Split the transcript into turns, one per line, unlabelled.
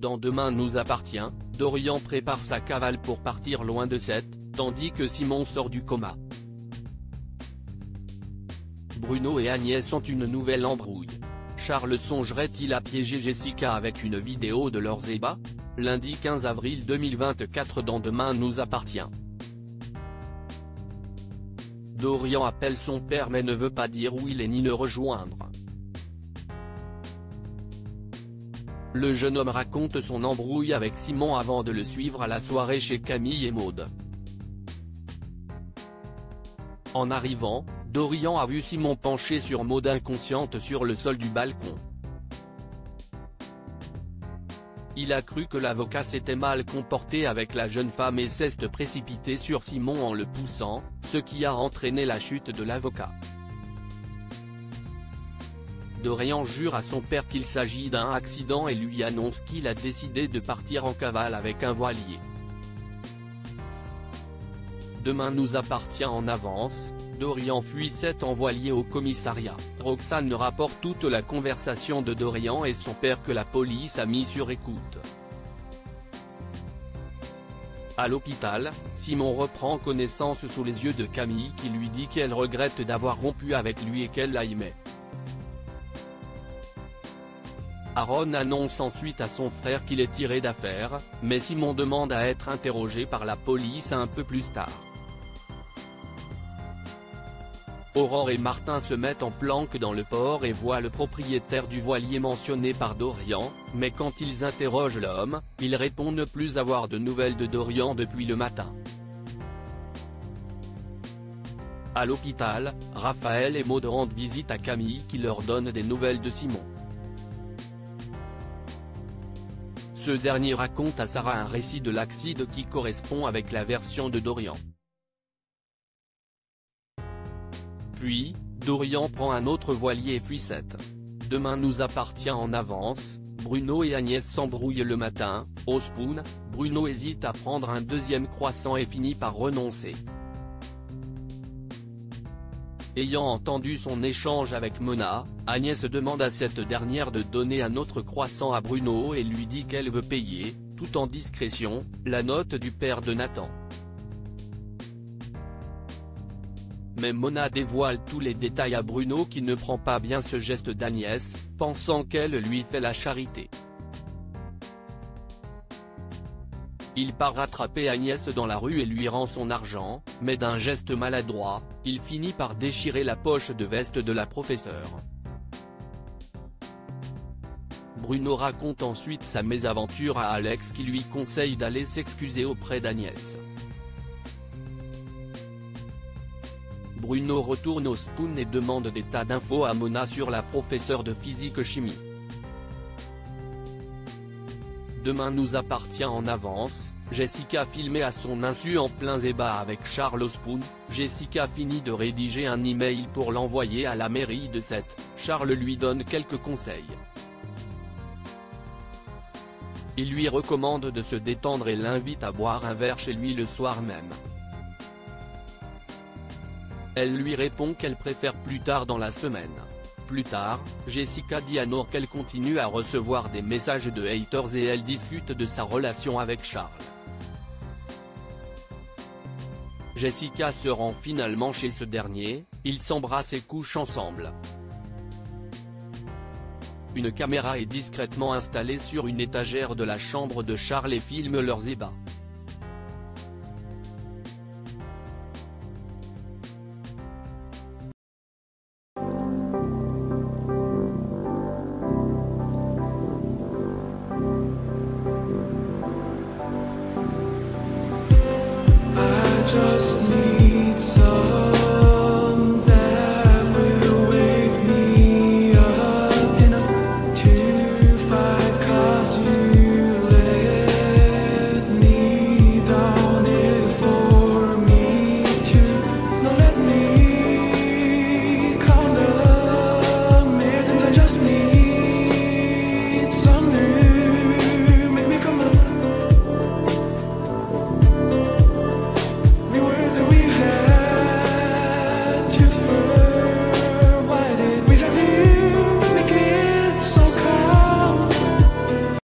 Dans Demain nous appartient, Dorian prépare sa cavale pour partir loin de Seth, tandis que Simon sort du coma. Bruno et Agnès ont une nouvelle embrouille. Charles songerait-il à piéger Jessica avec une vidéo de leurs ébats? Lundi 15 avril 2024 dans Demain nous appartient. Dorian appelle son père mais ne veut pas dire où il est ni le rejoindre. Le jeune homme raconte son embrouille avec Simon avant de le suivre à la soirée chez Camille et Maud. En arrivant, Dorian a vu Simon penché sur Maud inconsciente sur le sol du balcon. Il a cru que l'avocat s'était mal comporté avec la jeune femme et s'est précipité sur Simon en le poussant, ce qui a entraîné la chute de l'avocat. Dorian jure à son père qu'il s'agit d'un accident et lui annonce qu'il a décidé de partir en cavale avec un voilier. Demain nous appartient en avance, Dorian fuit Seth en voilier au commissariat. Roxane rapporte toute la conversation de Dorian et son père que la police a mis sur écoute. À l'hôpital, Simon reprend connaissance sous les yeux de Camille qui lui dit qu'elle regrette d'avoir rompu avec lui et qu'elle l'aimait. Aaron annonce ensuite à son frère qu'il est tiré d'affaire, mais Simon demande à être interrogé par la police un peu plus tard. Aurore et Martin se mettent en planque dans le port et voient le propriétaire du voilier mentionné par Dorian, mais quand ils interrogent l'homme, il répond ne plus avoir de nouvelles de Dorian depuis le matin. À l'hôpital, Raphaël et Maud rendent visite à Camille qui leur donne des nouvelles de Simon. Ce dernier raconte à Sarah un récit de l'accident qui correspond avec la version de Dorian. Puis, Dorian prend un autre voilier et fuit Seth. Demain nous appartient en avance, Bruno et Agnès s'embrouillent le matin, au Spoon, Bruno hésite à prendre un deuxième croissant et finit par renoncer. Ayant entendu son échange avec Mona, Agnès demande à cette dernière de donner un autre croissant à Bruno et lui dit qu'elle veut payer, tout en discrétion, la note du père de Nathan. Mais Mona dévoile tous les détails à Bruno qui ne prend pas bien ce geste d'Agnès, pensant qu'elle lui fait la charité. Il part rattraper Agnès dans la rue et lui rend son argent, mais d'un geste maladroit, il finit par déchirer la poche de veste de la professeure. Bruno raconte ensuite sa mésaventure à Alex qui lui conseille d'aller s'excuser auprès d'Agnès. Bruno retourne au Spoon et demande des tas d'infos à Mona sur la professeure de physique-chimie. Demain nous appartient en avance, Jessica filmée à son insu en plein débat avec Charles au Spoon, Jessica finit de rédiger un email pour l'envoyer à la mairie de Seth, Charles lui donne quelques conseils. Il lui recommande de se détendre et l'invite à boire un verre chez lui le soir même. Elle lui répond qu'elle préfère plus tard dans la semaine. Plus tard, Jessica dit à Nour qu'elle continue à recevoir des messages de haters et elle discute de sa relation avec Charles. Jessica se rend finalement chez ce dernier, ils s'embrassent et couchent ensemble. Une caméra est discrètement installée sur une étagère de la chambre de Charles et filme leurs ébats.